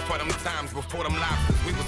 for them times before them lobsters. We was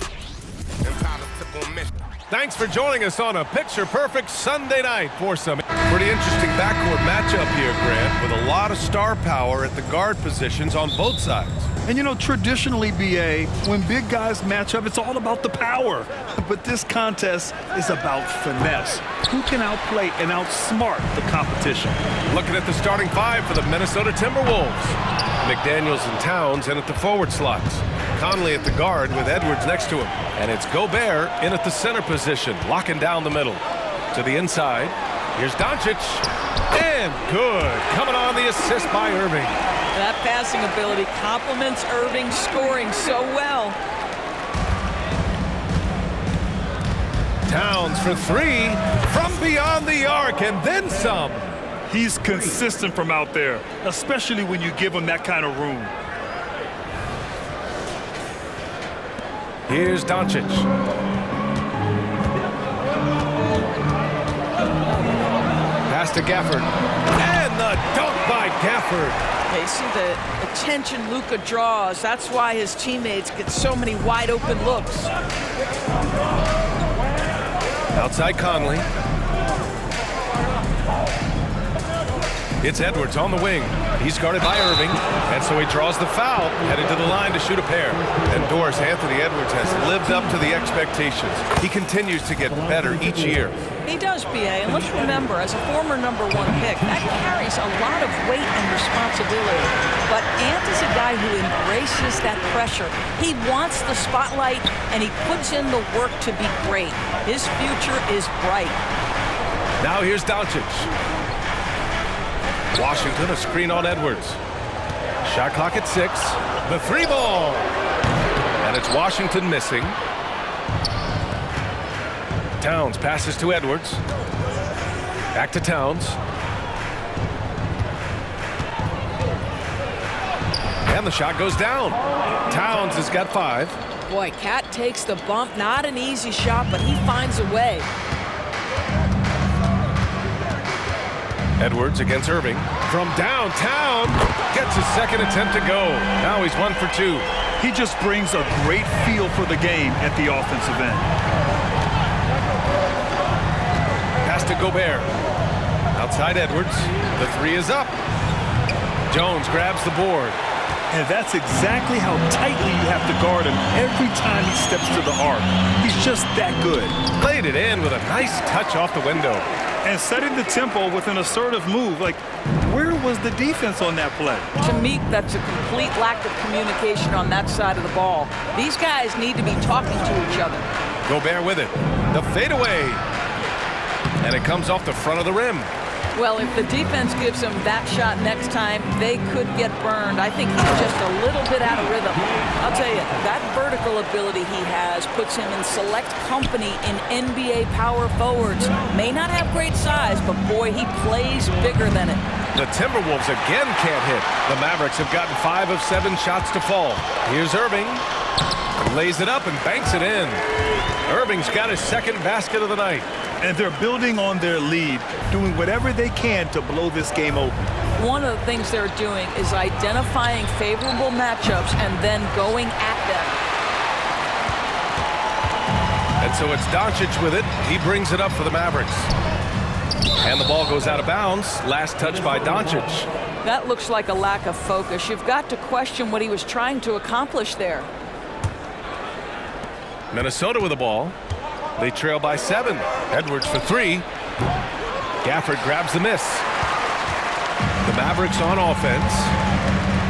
Impala took on mission. Thanks for joining us on a picture-perfect Sunday night for some pretty interesting backcourt matchup here, Grant, with a lot of star power at the guard positions on both sides. And you know, traditionally, BA, when big guys match up, it's all about the power. But this contest is about finesse. Who can outplay and outsmart the competition? Looking at the starting five for the Minnesota Timberwolves. McDaniels and Towns in at the forward slots. Conley at the guard with Edwards next to him. And it's Gobert in at the center position, locking down the middle. To the inside, here's Doncic. And good. Coming on the assist by Irving. That passing ability complements Irving scoring so well. Towns for three from beyond the arc and then some. He's consistent from out there, especially when you give him that kind of room. Here's Doncic. Pass to Gafford. And the dunk by Gafford. They see the attention Luka draws. That's why his teammates get so many wide open looks. Outside Conley. It's Edwards on the wing. He's guarded by Irving, and so he draws the foul, headed to the line to shoot a pair. And Doris, Anthony Edwards has lived up to the expectations. He continues to get better each year. He does, BA, and let's remember, as a former #1 pick, that carries a lot of weight and responsibility. But Ant is a guy who embraces that pressure. He wants the spotlight, and he puts in the work to be great. His future is bright. Now here's Doncic. Washington, a screen on Edwards. Shot clock at 6. The three ball. And it's Washington missing. Towns passes to Edwards. Back to Towns. And the shot goes down. Towns has got 5. Boy, Cat takes the bump. Not an easy shot, but he finds a way. Edwards against Irving. From downtown, gets his second attempt to go. Now he's 1 for 2. He just brings a great feel for the game at the offensive end. Pass to Gobert. Outside Edwards. The three is up. Jones grabs the board. And that's exactly how tightly you have to guard him every time he steps to the arc. He's just that good. Played it in with a nice touch off the window. And setting the tempo with an assertive move. Like, where was the defense on that play? To me, that's a complete lack of communication on that side of the ball. These guys need to be talking to each other. Gobert with it. The fadeaway. And it comes off the front of the rim. Well, if the defense gives him that shot next time, they could get burned. I think he's just a little bit out of rhythm. I'll tell you, that vertical ability he has puts him in select company in NBA power forwards. May not have great size, but boy, he plays bigger than it. The Timberwolves again can't hit. The Mavericks have gotten 5 of 7 shots to fall. Here's Irving. Lays it up and banks it in. Irving's got his second basket of the night. And they're building on their lead, doing whatever they can to blow this game open. One of the things they're doing is identifying favorable matchups and then going at them. And so it's Doncic with it. He brings it up for the Mavericks. And the ball goes out of bounds. Last touch by Doncic. That looks like a lack of focus. You've got to question what he was trying to accomplish there. Minnesota with the ball. They trail by 7. Edwards for 3. Gafford grabs the miss. The Mavericks on offense.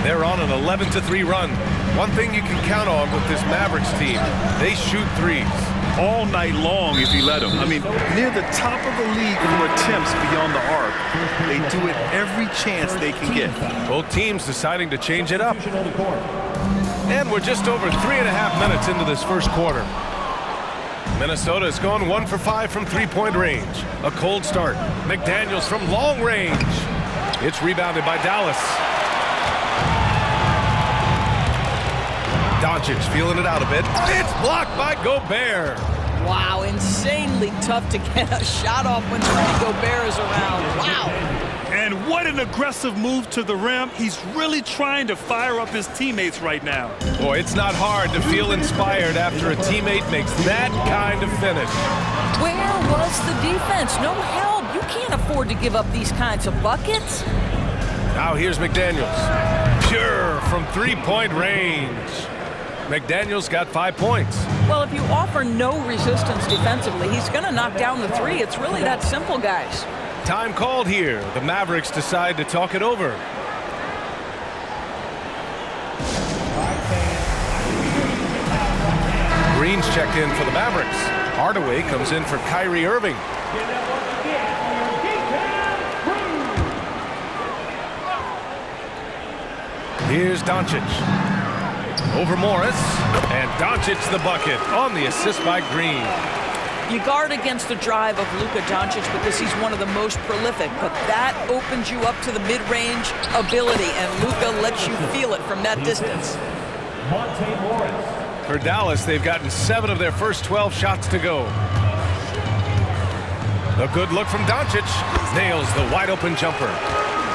They're on an 11-3 run. One thing you can count on with this Mavericks team, they shoot threes. All night long if you let them. I mean, near the top of the league for attempts beyond the arc. They do it every chance they can get. Both teams deciding to change it up. And we're just over 3.5 minutes into this first quarter. Minnesota has gone 1 for 5 from three-point range. A cold start. McDaniels from long range. It's rebounded by Dallas. Doncic feeling it out a bit. It's blocked by Gobert. Wow, insanely tough to get a shot off when Rudy Gobert is around. Wow. And what an aggressive move to the rim. He's really trying to fire up his teammates right now. Boy, it's not hard to feel inspired after a teammate makes that kind of finish. Where was the defense? No help. You can't afford to give up these kinds of buckets. Now here's McDaniels. Pure from three-point range. McDaniels got 5 points. Well, if you offer no resistance defensively, he's going to knock down the three. It's really that simple, guys. Time called here. The Mavericks decide to talk it over. Green's checked in for the Mavericks. Hardaway comes in for Kyrie Irving. Here's Doncic. Over Morris. And Doncic the bucket on the assist by Green. You guard against the drive of Luka Doncic because he's one of the most prolific, but that opens you up to the mid-range ability, and Luka lets you feel it from that distance. For Dallas, they've gotten 7 of their first 12 shots to go. A good look from Doncic. Nails the wide-open jumper.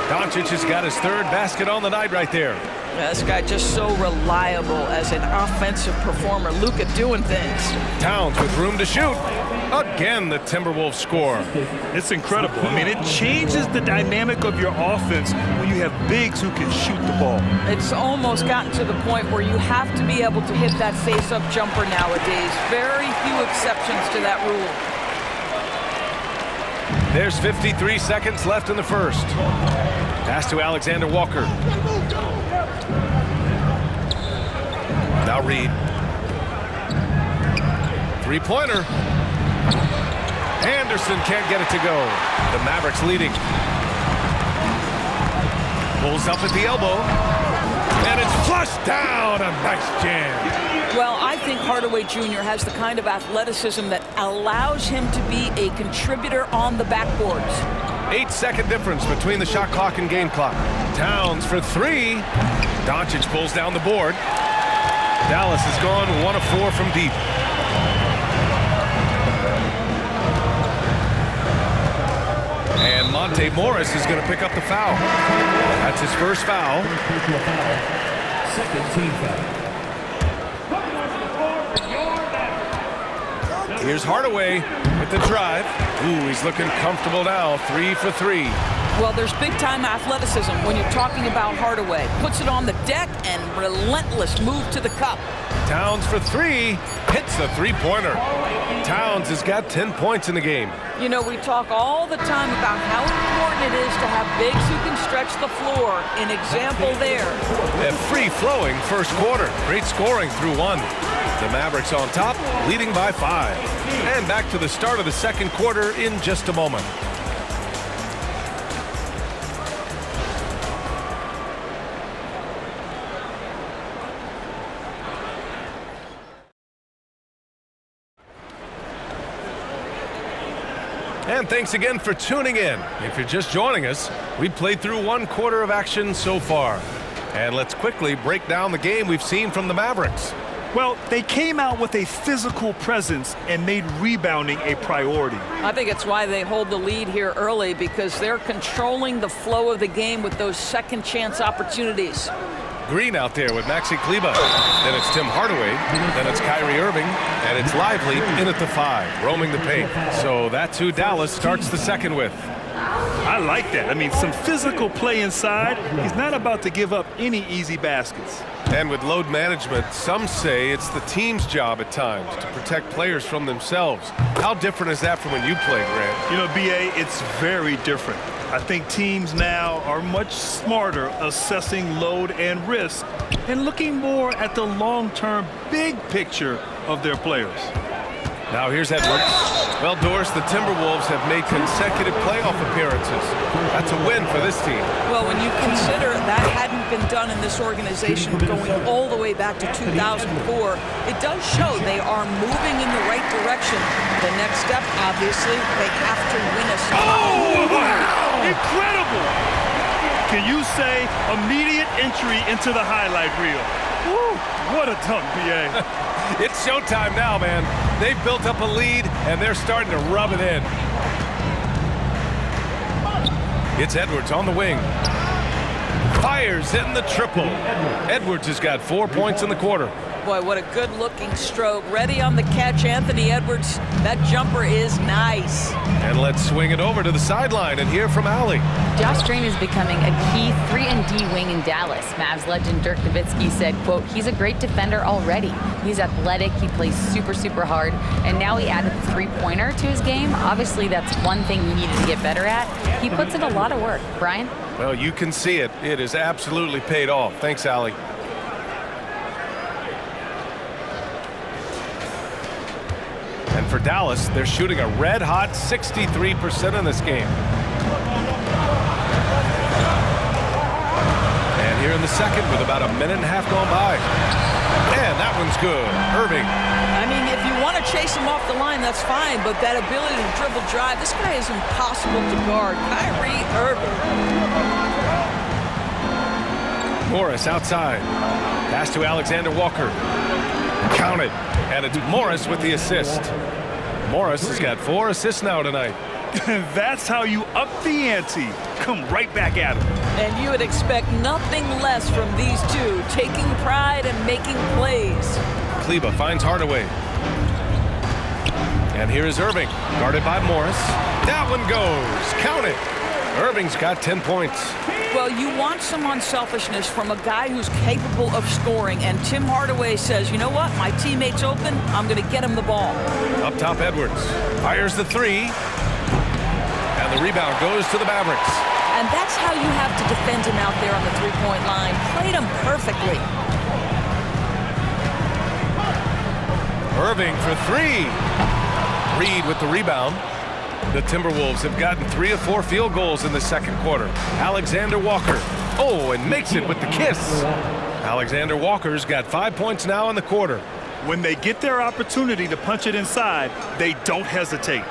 Doncic has got his 3rd basket on the night right there. Yeah, this guy just so reliable as an offensive performer. Luka doing things. Towns with room to shoot. Again, the Timberwolves score. It's incredible. I mean, it changes the dynamic of your offense when you have bigs who can shoot the ball. It's almost gotten to the point where you have to be able to hit that face-up jumper nowadays. Very few exceptions to that rule. There's 53 seconds left in the first. Pass to Alexander Walker. Now Reed. Three-pointer. Anderson can't get it to go. The Mavericks leading. Pulls up at the elbow. And it's flushed down. A nice jam. Well, I think Hardaway Jr. has the kind of athleticism that allows him to be a contributor on the backboards. 8-second difference between the shot clock and game clock. Towns for 3. Doncic pulls down the board. Dallas has gone 1 of 4 from deep. And Monte Morris is going to pick up the foul. That's his first foul. Second team foul. Here's Hardaway with the drive. Ooh, he's looking comfortable now. 3 for 3. Well, there's big-time athleticism when you're talking about Hardaway. Puts it on the deck and relentless move to the cup. Towns for 3. Hits the three-pointer. Towns has got 10 points in the game. You know, we talk all the time about how important it is to have bigs who can stretch the floor. An example there. A free-flowing first quarter. Great scoring through 1. The Mavericks on top, leading by 5. And back to the start of the second quarter in just a moment. And thanks again for tuning in. If you're just joining us, we've played through 1 quarter of action so far. And let's quickly break down the game we've seen from the Mavericks. Well, they came out with a physical presence and made rebounding a priority. I think it's why they hold the lead here early, because they're controlling the flow of the game with those second chance opportunities. Green out there with Maxi Kleber. Then it's Tim Hardaway. Then it's Kyrie Irving. And it's Lively in at the 5, roaming the paint. So that's who Dallas starts the second with. I like that. I mean, some physical play inside. He's not about to give up any easy baskets. And with load management, some say it's the team's job at times to protect players from themselves. How different is that from when you played, Grant? You know, B.A., it's very different. I think teams now are much smarter assessing load and risk and looking more at the long-term big picture of their players. Now here's Edwards. Well, Doris, the Timberwolves have made consecutive playoff appearances. That's a win for this team. Well, when you consider that hadn't been done in this organization going all the way back to 2004, it does show they are moving in the right direction. The next step, obviously, they have to win a series. Oh, wow! Incredible! Can you say immediate entry into the highlight reel? Woo, what a dunk, B.A. It's showtime now, man. They've built up a lead, and they're starting to rub it in. It's Edwards on the wing. Fires in the triple. Edwards has got 4 points in the quarter. Boy, what a good-looking stroke. Ready on the catch, Anthony Edwards. That jumper is nice. And let's swing it over to the sideline and hear from Allie. Josh Green is becoming a key 3-and-D wing in Dallas. Mavs legend Dirk Nowitzki said, quote, he's a great defender already. He's athletic, he plays super, super hard, and now he added the three-pointer to his game. Obviously, that's one thing he needed to get better at. He puts in a lot of work. Brian? Well, you can see it. It has absolutely paid off. Thanks, Allie. And for Dallas, they're shooting a red-hot 63% in this game. And here in the second with about a minute and a half gone by. And that one's good. Irving. I mean, if you want to chase him off the line, that's fine, but that ability to dribble drive, this guy is impossible to guard. Kyrie Irving. Morris outside. Pass to Alexander Walker. Counted. And it's Morris with the assist. Morris has got 4 assists now tonight. That's how you up the ante. Come right back at him. And you would expect nothing less from these two, taking pride and making plays. Kleber finds Hardaway. And here is Irving, guarded by Morris. That one goes. Count it. Irving's got 10 points. Well, you want some unselfishness from a guy who's capable of scoring, and Tim Hardaway says, you know what, my teammate's open, I'm going to get him the ball. Up top, Edwards fires the three, and the rebound goes to the Mavericks. And that's how you have to defend him out there on the three-point line. Played him perfectly. Irving for 3. Reed with the rebound. The Timberwolves have gotten 3 of 4 field goals in the second quarter. Alexander Walker. Oh, and makes it with the kiss. Alexander Walker's got 5 points now in the quarter. When they get their opportunity to punch it inside, they don't hesitate.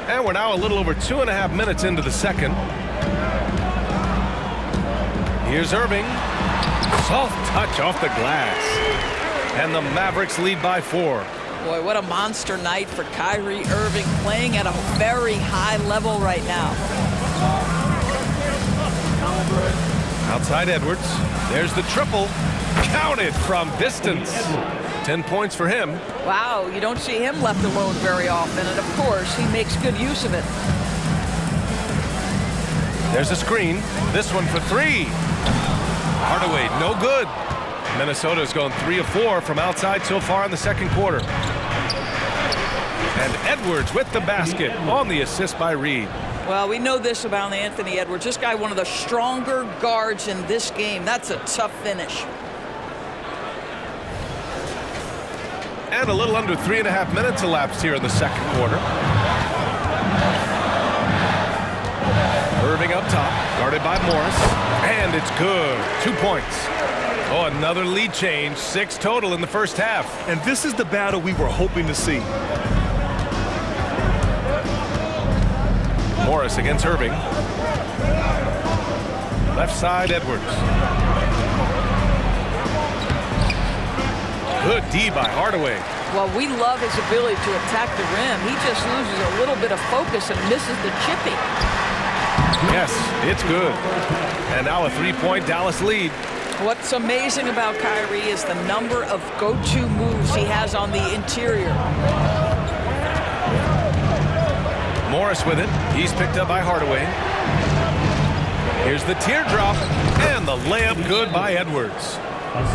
And we're now a little over 2.5 minutes into the second. Here's Irving. Soft touch off the glass. And the Mavericks lead by 4. Boy, what a monster night for Kyrie Irving, playing at a very high level right now. Outside Edwards. There's the triple. Counted from distance. 10 points for him. Wow, you don't see him left alone very often, and of course, he makes good use of it. There's a screen. This one for 3. Hardaway, no good. Minnesota's gone 3 of 4 from outside so far in the second quarter. And Edwards with the basket on the assist by Reed. Well, we know this about Anthony Edwards. This guy, one of the stronger guards in this game. That's a tough finish. And a little under 3.5 minutes elapsed here in the second quarter. Irving up top, guarded by Morris. And it's good. 2 points. Oh, another lead change. 6 total in the first half. And this is the battle we were hoping to see. Morris against Irving. Left side, Edwards. Good D by Hardaway. Well, we love his ability to attack the rim. He just loses a little bit of focus and misses the chipping. Yes, it's good. And now a 3-point Dallas lead. What's amazing about Kyrie is the number of go-to moves he has on the interior. Morris with it. He's picked up by Hardaway. Here's the teardrop and the layup good by Edwards.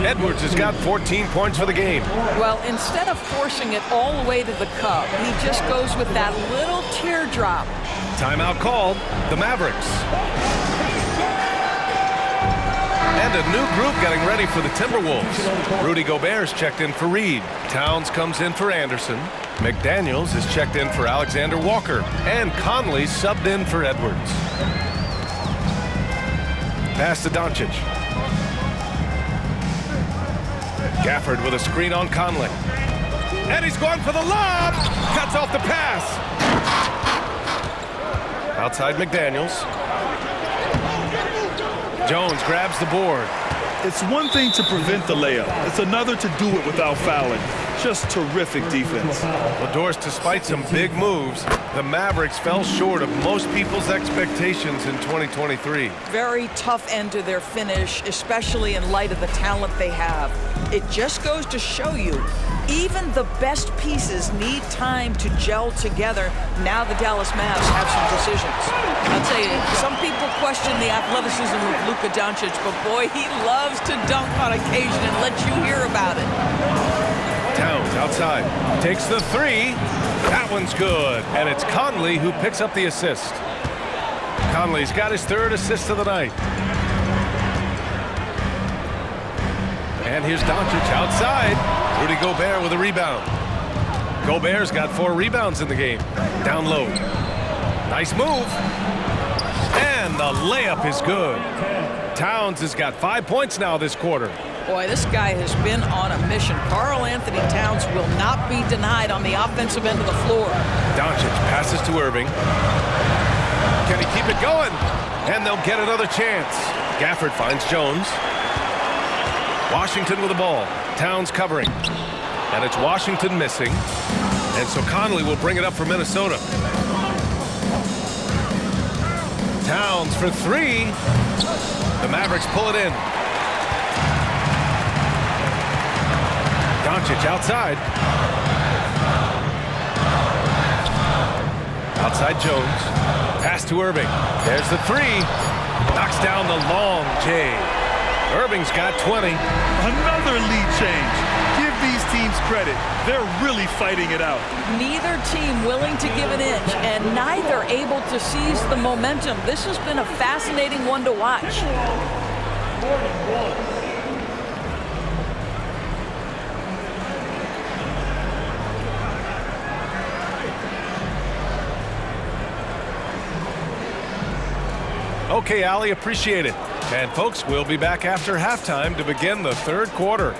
Edwards has got 14 points for the game. Well, instead of forcing it all the way to the cup, he just goes with that little teardrop. Timeout called. The Mavericks. And a new group getting ready for the Timberwolves. Rudy Gobert's checked in for Reed. Towns comes in for Anderson. McDaniels is checked in for Alexander Walker. And Conley subbed in for Edwards. Pass to Doncic. Gafford with a screen on Conley. And he's going for the lob. Cuts off the pass. Outside McDaniels. Jones grabs the board. It's one thing to prevent the layup. It's another to do it without fouling. Just terrific defense. Well, Doris, despite some big moves, the Mavericks fell short of most people's expectations in 2023. Very tough end to their finish, especially in light of the talent they have. It just goes to show you, even the best pieces need time to gel together. Now the Dallas Mavs have some decisions. I'll tell you, some people question the athleticism of Luka Doncic, but boy, he loves to dunk on occasion and let you hear about it. Towns outside, takes the three. That one's good. And it's Conley who picks up the assist. Conley's got his third assist of the night. And here's Doncic outside. Rudy Gobert with a rebound. Gobert's got 4 rebounds in the game. Down low. Nice move. And the layup is good. Towns has got 5 points now this quarter. Boy, this guy has been on a mission. Karl Anthony Towns will not be denied on the offensive end of the floor. Doncic passes to Irving. Can he keep it going? And they'll get another chance. Gafford finds Jones. Washington with the ball. Towns covering. And it's Washington missing. And so Conley will bring it up for Minnesota. Towns for 3. The Mavericks pull it in. Doncic outside. Outside Jones. Pass to Irving. There's the 3. Knocks down the long J. Irving's got 20. Another lead change. Give these teams credit. They're really fighting it out. Neither team willing to give an inch, and neither able to seize the momentum. This has been a fascinating one to watch. Okay, Ali, appreciate it. And folks, we'll be back after halftime to begin the third quarter.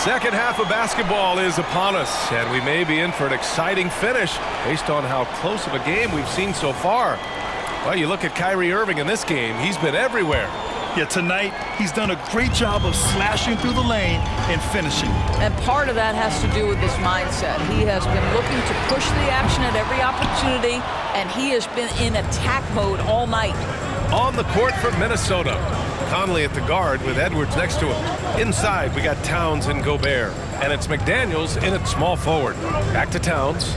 Second half of basketball is upon us, and we may be in for an exciting finish based on how close of a game we've seen so far. Well, you look at Kyrie Irving in this game, he's been everywhere. Yeah, tonight, he's done a great job of slashing through the lane and finishing. And part of that has to do with his mindset. He has been looking to push the action at every opportunity, and he has been in attack mode all night. On the court for Minnesota, Conley at the guard with Edwards next to him. Inside, we got Towns and Gobert. And it's McDaniels in at small forward. Back to Towns.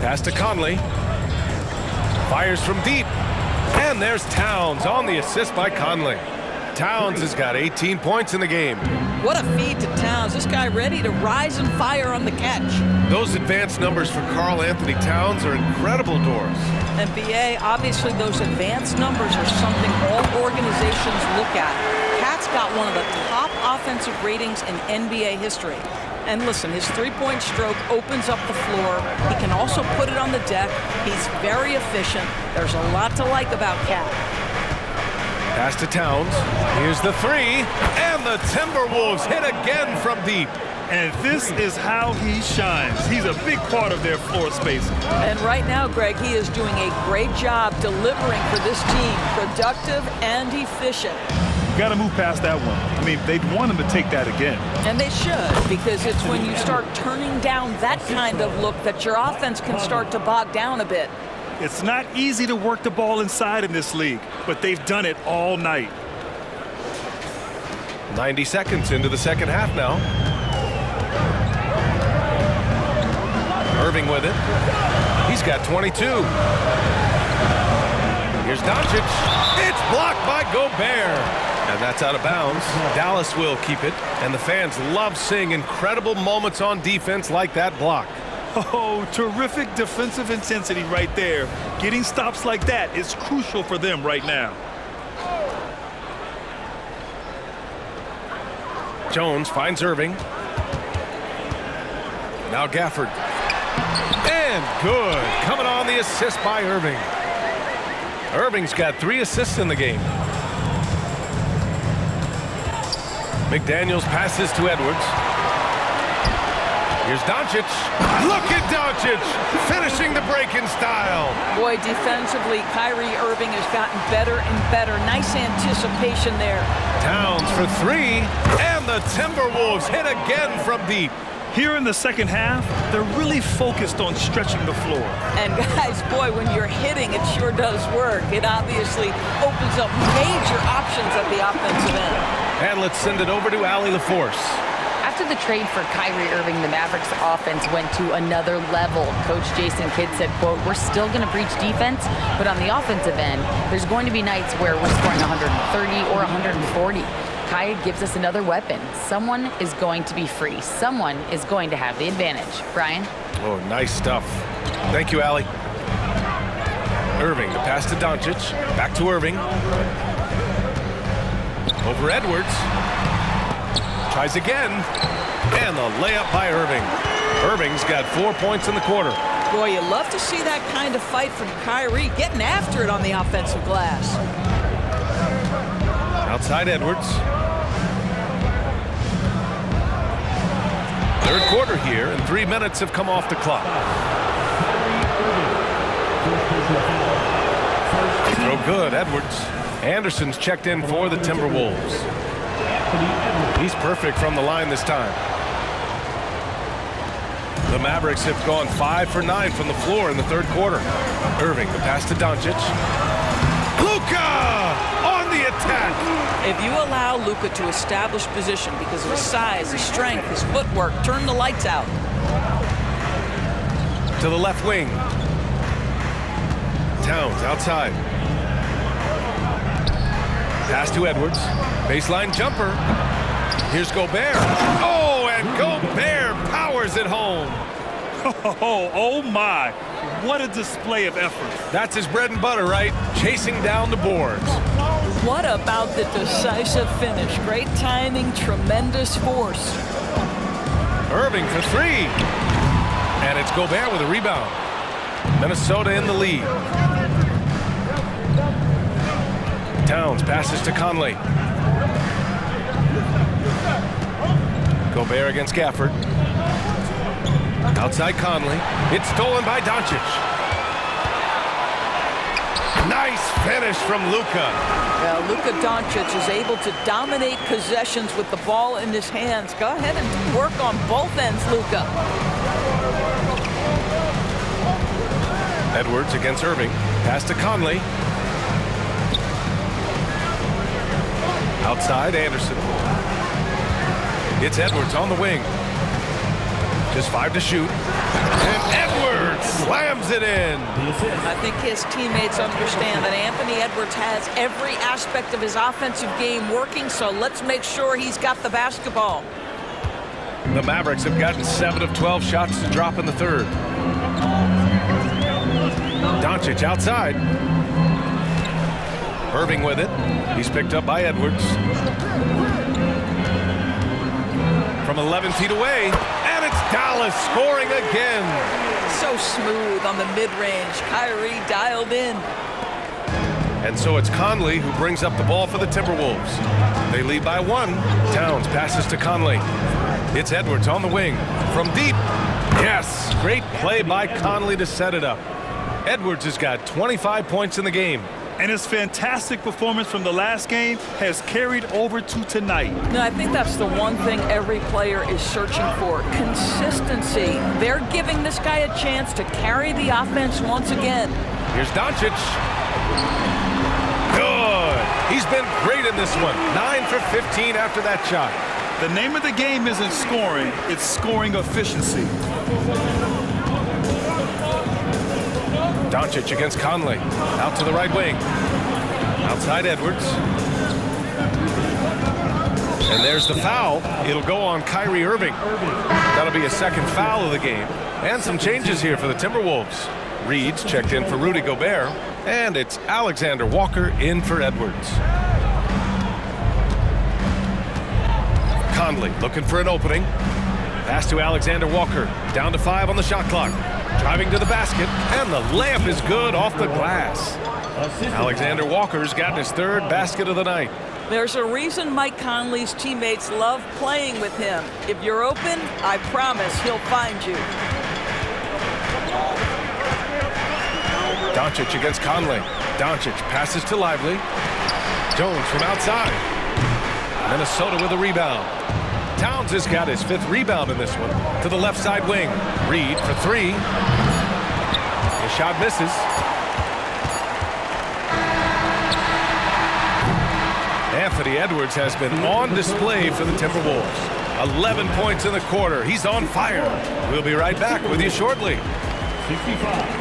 Pass to Conley. Fires from deep. And there's Towns on the assist by Conley. Towns has got 18 points in the game. What a feed to Towns. This guy ready to rise and fire on the catch. Those advanced numbers for Karl Anthony Towns are incredible, Doris. And BA, obviously those advanced numbers are something all organizations look at. Cat's got one of the top offensive ratings in NBA history. And listen, his three-point stroke opens up the floor. He can also put it on the deck. He's very efficient. There's a lot to like about Cat. Pass to Towns. Here's the 3. And the Timberwolves hit again from deep. And this is how he shines. He's a big part of their floor space. And right now, Greg, he is doing a great job delivering for this team. Productive and efficient. Got to move past that one. I mean, they'd want him to take that again. And they should, because it's when you start turning down that kind of look that your offense can start to bog down a bit. It's not easy to work the ball inside in this league, but they've done it all night. 90 seconds into the second half now. Irving with it. He's got 22. Here's Doncic. It's blocked by Gobert. And that's out of bounds. Dallas will keep it. And the fans love seeing incredible moments on defense like that block. Oh, terrific defensive intensity right there. Getting stops like that is crucial for them right now. Jones finds Irving. Now Gafford. And good. Coming on the assist by Irving. Irving's got 3 assists in the game. McDaniels passes to Edwards. Here's Doncic. Look at Doncic finishing the break in style. Boy, defensively, Kyrie Irving has gotten better and better. Nice anticipation there. Towns for 3. And the Timberwolves hit again from deep. Here in the second half, they're really focused on stretching the floor. And guys, boy, when you're hitting, it sure does work. It obviously opens up major options at the offensive end. And let's send it over to Allie LaForce. After the trade for Kyrie Irving, the Mavericks offense went to another level. Coach Jason Kidd said, quote, "We're still going to breach defense, but on the offensive end, there's going to be nights where we're scoring 130 or 140. Kai gives us another weapon. Someone is going to be free. Someone is going to have the advantage." Brian? Oh, nice stuff. Thank you, Allie. Irving, the pass to Doncic. Back to Irving. Over Edwards. Tries again. And the layup by Irving. Irving's got 4 points in the quarter. Boy, you love to see that kind of fight from Kyrie, getting after it on the offensive glass. Outside Edwards. Third quarter here, and 3 minutes have come off the clock. Throw good, Edwards. Anderson's checked in for the Timberwolves. He's perfect from the line this time. The Mavericks have gone 5 for 9 from the floor in the third quarter. Irving, the pass to Doncic. Luka on the attack. If you allow Luka to establish position because of his size, his strength, his footwork, turn the lights out. To the left wing. Towns outside. Pass to Edwards. Baseline jumper. Here's Gobert. Oh, and Gobert powers it home. Oh my. What a display of effort. That's his bread and butter, right? Chasing down the boards. What about the decisive finish? Great timing, tremendous force. Irving for 3. And it's Gobert with a rebound. Minnesota in the lead. Towns passes to Conley. Gobert against Gafford. Outside Conley. It's stolen by Doncic. Nice finish from Luka. Well, Luka Doncic is able to dominate possessions with the ball in his hands. Go ahead and work on both ends, Luka. Edwards against Irving. Pass to Conley. Outside Anderson. It's Edwards on the wing. Just 5 to shoot. And Edwards slams it in. I think his teammates understand that Anthony Edwards has every aspect of his offensive game working, so let's make sure he's got the basketball. The Mavericks have gotten 7 of 12 shots to drop in the third. Doncic outside. Irving with it. He's picked up by Edwards. From 11 feet away. And it's Dallas scoring again. So smooth on the mid-range. Kyrie dialed in. And so it's Conley who brings up the ball for the Timberwolves. They lead by 1. Towns passes to Conley. It's Edwards on the wing. From deep. Yes, great play by Conley to set it up. Edwards has got 25 points in the game. And his fantastic performance from the last game has carried over to tonight. No, I think that's the one thing every player is searching for. Consistency. They're giving this guy a chance to carry the offense once again. Here's Doncic. Good. He's been great in this one. 9 for 15 after that shot. The name of the game isn't scoring, it's scoring efficiency. Doncic against Conley. Out to the right wing. Outside Edwards. And there's the foul. It'll go on Kyrie Irving. That'll be a second foul of the game. And some changes here for the Timberwolves. Reed's checked in for Rudy Gobert. And it's Alexander Walker in for Edwards. Conley looking for an opening. Pass to Alexander Walker. Down to 5 on the shot clock. Driving to the basket. And the layup is good off the glass. Alexander Walker's gotten his 3rd basket of the night. There's a reason Mike Conley's teammates love playing with him. If you're open, I promise he'll find you. Doncic against Conley. Doncic passes to Lively. Jones from outside. Minnesota with a rebound. Towns has got his 5th rebound in this one. To the left side wing. Reed for 3. His shot misses. Anthony Edwards has been on display for the Timberwolves. 11 points in the quarter. He's on fire. We'll be right back with you shortly. 65.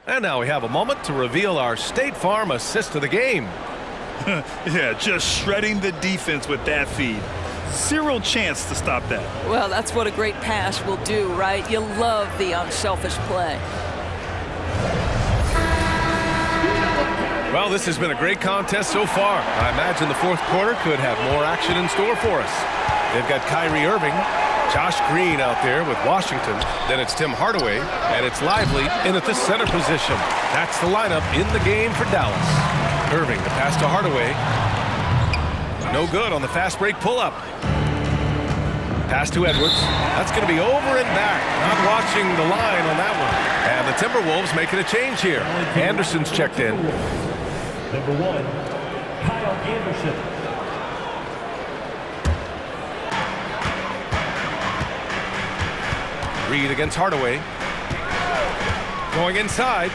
And now we have a moment to reveal our State Farm assist of the game. Yeah, just shredding the defense with that feed. 0 chance to stop that. Well, that's what a great pass will do, right? You love the unselfish play. Well, this has been a great contest so far. I imagine the 4th quarter could have more action in store for us. They've got Kyrie Irving, Josh Green out there with Washington. Then it's Tim Hardaway, and it's Lively in at the center position. That's the lineup in the game for Dallas. Irving, the pass to Hardaway. No good on the fast break pull-up. Pass to Edwards. That's going to be over and back. Not watching the line on that one. And the Timberwolves making a change here. Anderson's checked in. Number 1, Kyle Anderson. Reed against Hardaway. Going inside.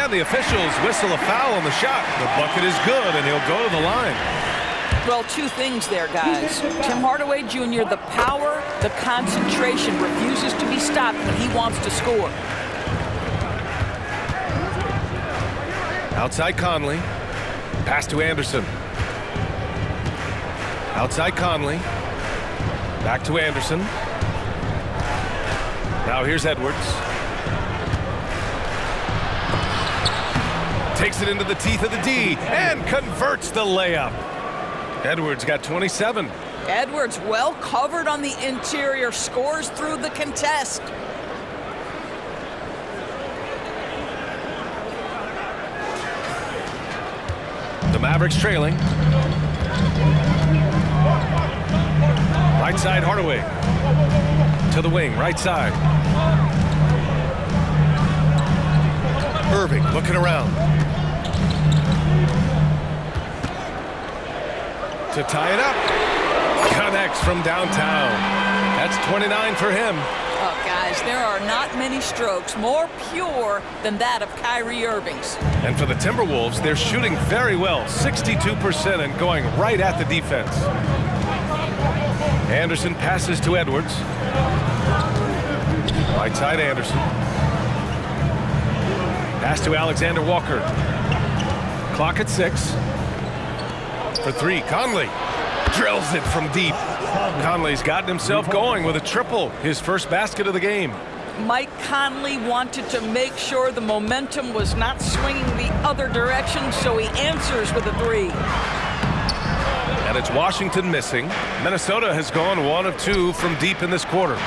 And the officials whistle a foul on the shot. The bucket is good, and he'll go to the line. Well, 2 things there, guys. Tim Hardaway Jr., the power, the concentration, refuses to be stopped when he wants to score. Outside Conley. Pass to Anderson. Outside Conley. Back to Anderson. Now here's Edwards. Takes it into the teeth of the D and converts the layup. Edwards got 27. Edwards well covered on the interior, scores through the contest. The Mavericks trailing. Right side Hardaway. To the wing, right side. Irving looking around. To tie it up. Connects from downtown. That's 29 for him. Oh, guys, there are not many strokes more pure than that of Kyrie Irving's. And for the Timberwolves, they're shooting very well, 62% and going right at the defense. Anderson passes to Edwards. Right side Anderson. Pass to Alexander Walker. Clock at 6. For 3, Conley drills it from deep. Conley's gotten himself going with a triple, his first basket of the game. Mike Conley wanted to make sure the momentum was not swinging the other direction, so he answers with a 3. And it's Washington missing. Minnesota has gone 1 of 2 from deep in this quarter.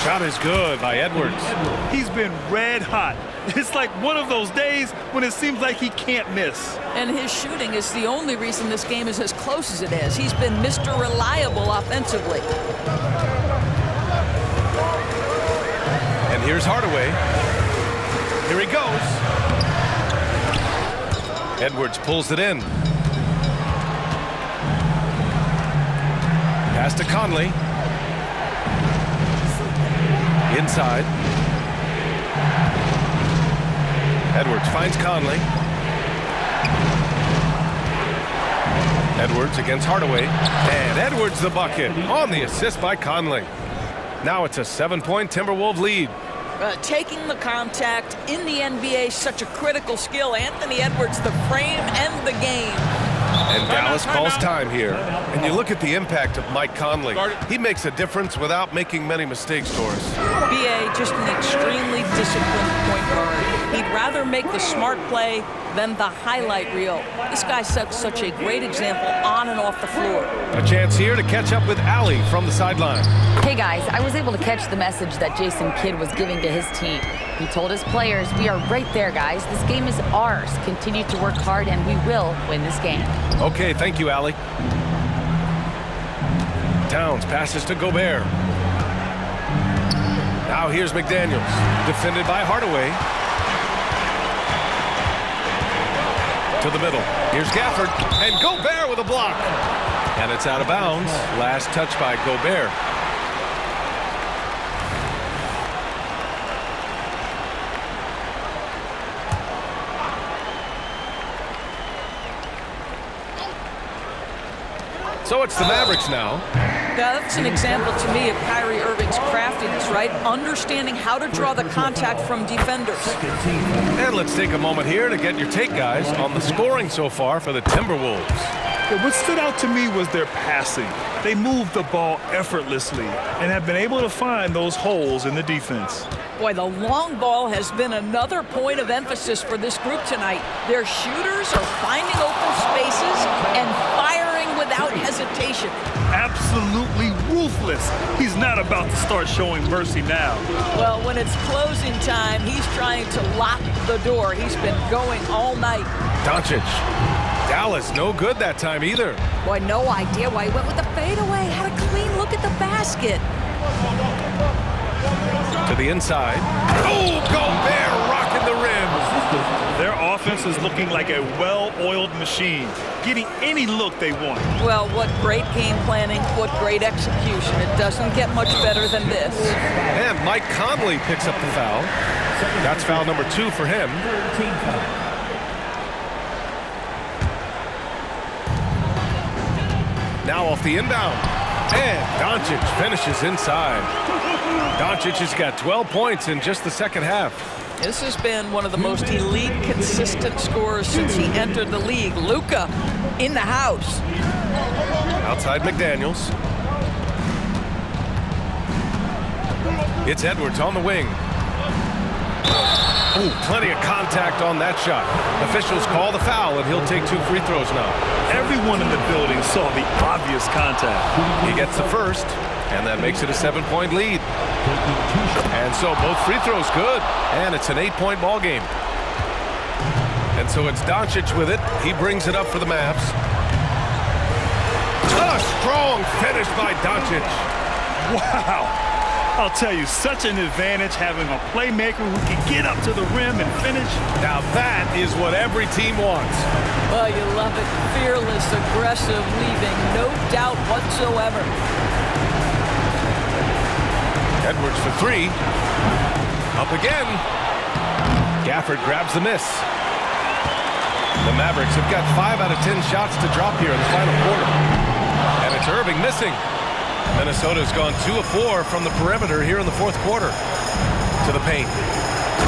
Shot is good by Edwards. He's been red hot. It's like one of those days when it seems like he can't miss. And his shooting is the only reason this game is as close as it is. He's been Mr. Reliable offensively. And here's Hardaway. Here he goes. Edwards pulls it in. Pass to Conley. Inside. Edwards finds Conley. Edwards against Hardaway. And Edwards the bucket on the assist by Conley. Now it's a 7-point Timberwolves lead. Taking the contact in the NBA, such a critical skill. Anthony Edwards, the frame and the game. And Dallas calls time here. And you look at the impact of Mike Conley. He makes a difference without making many mistakes, Doris. BA, just an extremely disciplined point guard. He'd rather make the smart play than the highlight reel. This guy sets such a great example on and off the floor. A chance here to catch up with Allie from the sideline. Hey guys, I was able to catch the message that Jason Kidd was giving to his team. He told his players, we are right there, guys. This game is ours. Continue to work hard and we will win this game. Okay, thank you, Allie. Towns passes to Gobert. Now here's McDaniels, defended by Hardaway. To the middle. Here's Gafford, and Gobert with a block. And it's out of bounds. Last touch by Gobert. So it's the Mavericks now. Now, that's an example to me of Kyrie Irving's craftiness, right? Understanding how to draw the contact from defenders. And let's take a moment here to get your take, guys, on the scoring so far for the Timberwolves. What stood out to me was their passing. They moved the ball effortlessly and have been able to find those holes in the defense. Boy, the long ball has been another point of emphasis for this group tonight. Their shooters are finding open spaces and firing without hesitation. Absolutely ruthless. He's not about to start showing mercy now. Well, when it's closing time, he's trying to lock the door. He's been going all night. Doncic. Dallas, no good that time either. Boy, no idea why he went with the fadeaway. Had a clean look at the basket. To the inside. Oh, Gobert rocking the rim. Their offense is looking like a well-oiled machine, getting any look they want. Well, what great game planning, what great execution. It doesn't get much better than this. And Mike Conley picks up the foul. That's foul number 2 for him. Now off the inbound. And Doncic finishes inside. Doncic has got 12 points in just the second half. This has been one of the most elite, consistent scorers since he entered the league. Luka in the house. Outside McDaniels. It's Edwards on the wing. Ooh, plenty of contact on that shot. Officials call the foul, and he'll take 2 free throws now. Everyone in the building saw the obvious contact. He gets the first, and that makes it a 7-point lead. And so both free throws good, and it's an 8-point ball game. And so it's Doncic with it. He brings it up for the Mavs. A strong finish by Doncic. Wow. I'll tell you, such an advantage having a playmaker who can get up to the rim and finish. Now that is what every team wants. Well, you love it. Fearless, aggressive, leaving no doubt whatsoever. Edwards for 3. Up again. Gafford grabs the miss. The Mavericks have got 5 out of 10 shots to drop here in the final quarter. And it's Irving missing. Minnesota's gone 2 of 4 from the perimeter here in the fourth quarter. To the paint.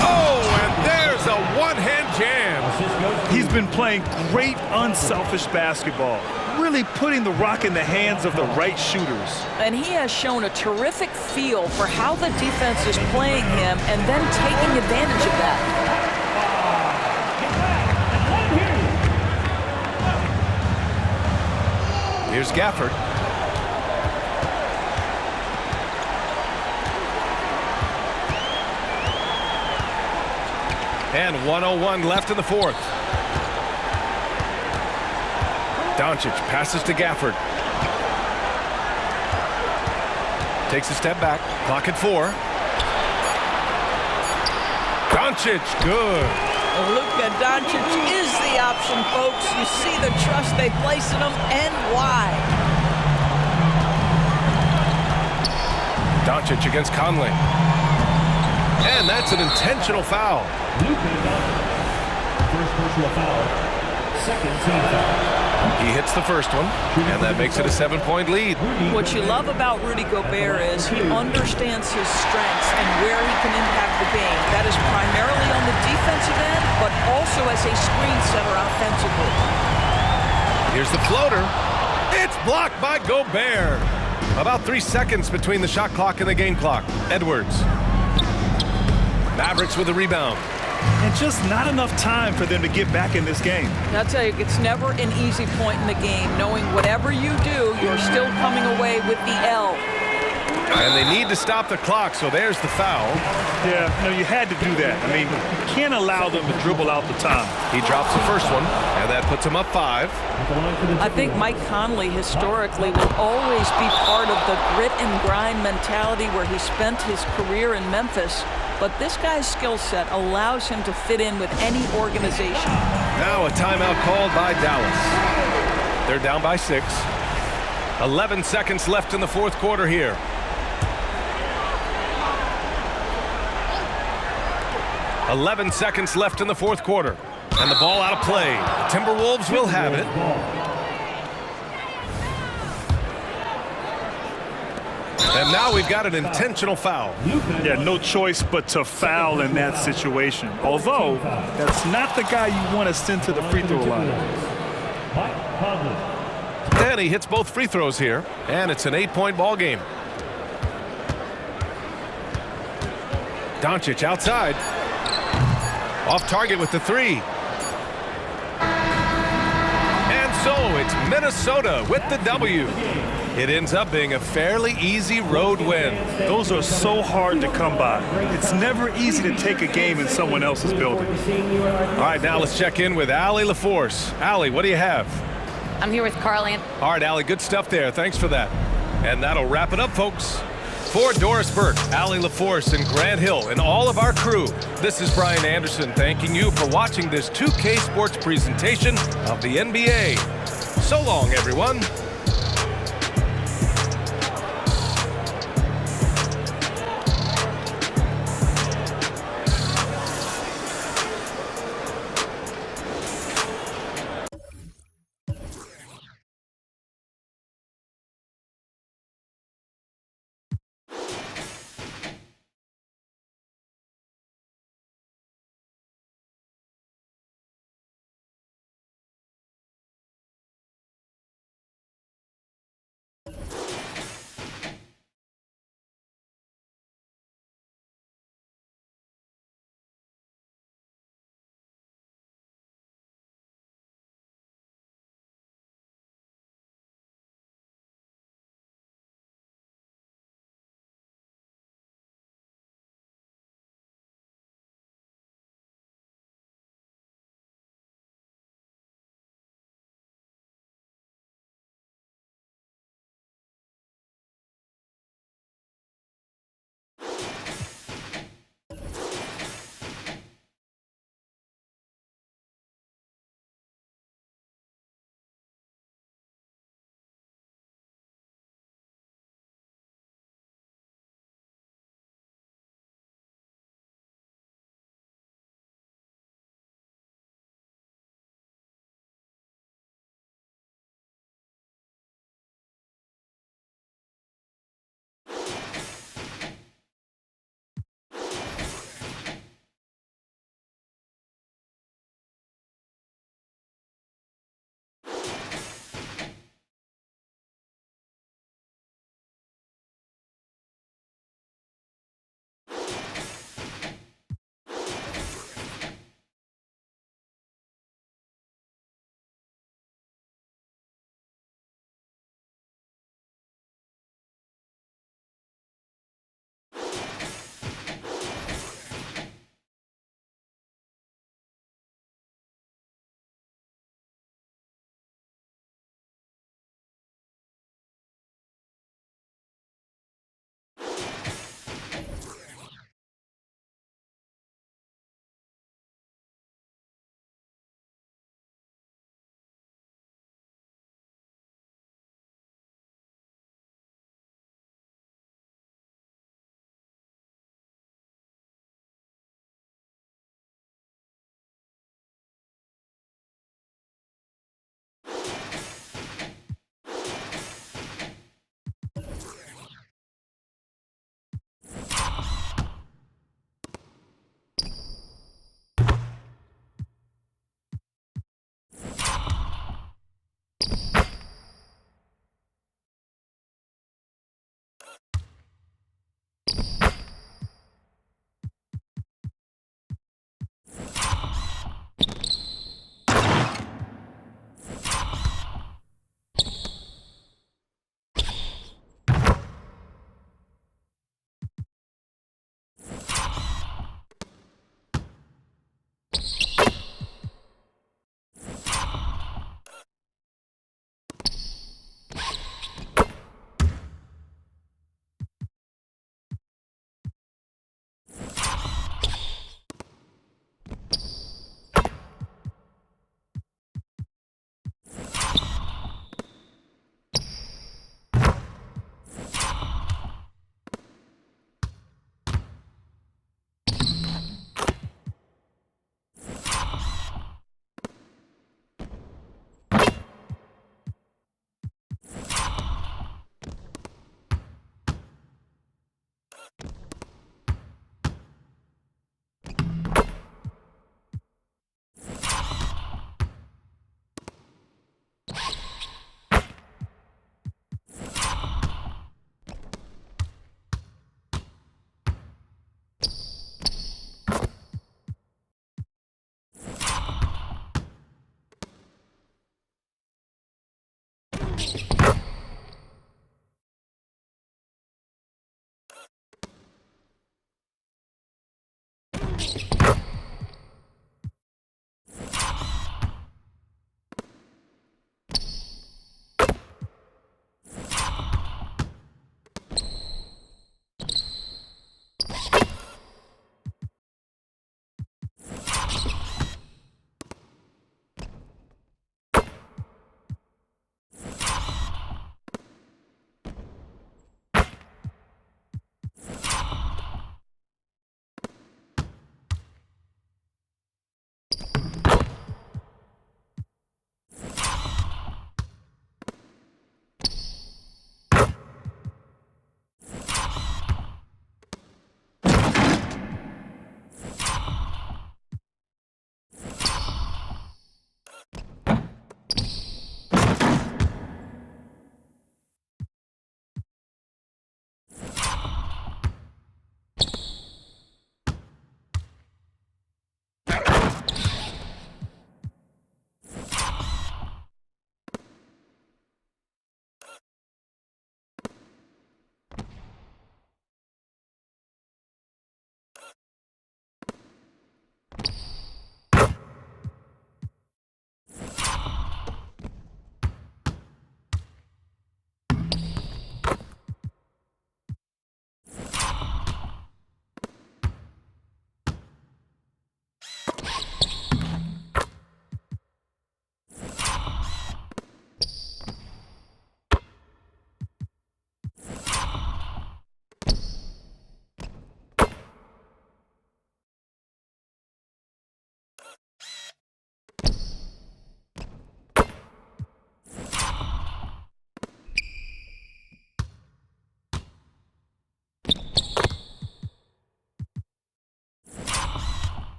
Oh, and there's a one-hand jam. He's been playing great unselfish basketball, really putting the rock in the hands of the right shooters. And he has shown a terrific feel for how the defense is playing him and then taking advantage of that. Here's Gafford. And 1:01 left in the fourth. Doncic passes to Gafford. Takes a step back. Clock at 4. Doncic, good. Luka Doncic is the option, folks. You see the trust they place in him and why. Doncic against Conley. And that's an intentional foul. First personal foul. Second team foul. He hits the first one, and that makes it a 7-point lead. What you love about Rudy Gobert is he understands his strengths and where he can impact the game. That is primarily on the defensive end, but also as a screen setter offensively. Here's the floater. It's blocked by Gobert. About 3 seconds between the shot clock and the game clock. Edwards. Mavericks with the rebound. And just not enough time for them to get back in this game. I'll tell you, it's never an easy point in the game, knowing whatever you do, you're still coming away with the L. And they need to stop the clock, so there's the foul. Yeah, you had to do that. I mean, you can't allow them to dribble out the time. He drops the first one, and that puts him up 5. I think Mike Conley historically will always be part of the grit and grind mentality where he spent his career in Memphis. But this guy's skill set allows him to fit in with any organization. Now a timeout called by Dallas. They're down by 6. 11 seconds left in the fourth quarter here. "11 seconds left in the fourth quarter. And the ball out of play. The Timberwolves will have it. And now we've got an intentional foul. Yeah, no choice but to foul in that situation. Although, that's not the guy you want to send to the free throw line. Mike Conley. And he hits both free throws here. And it's an 8-point ball game. Doncic outside. Off target with the 3. And so it's Minnesota with the W. It ends up being a fairly easy road win. Those are so hard to come by. It's never easy to take a game in someone else's building. All right, now let's check in with Allie LaForce. Allie, what do you have? I'm here with Carl Anthony. All right, Allie, good stuff there. Thanks for that. And that'll wrap it up, folks. For Doris Burke, Allie LaForce, and Grant Hill, and all of our crew, this is Brian Anderson thanking you for watching this 2K Sports presentation of the NBA. So long, everyone.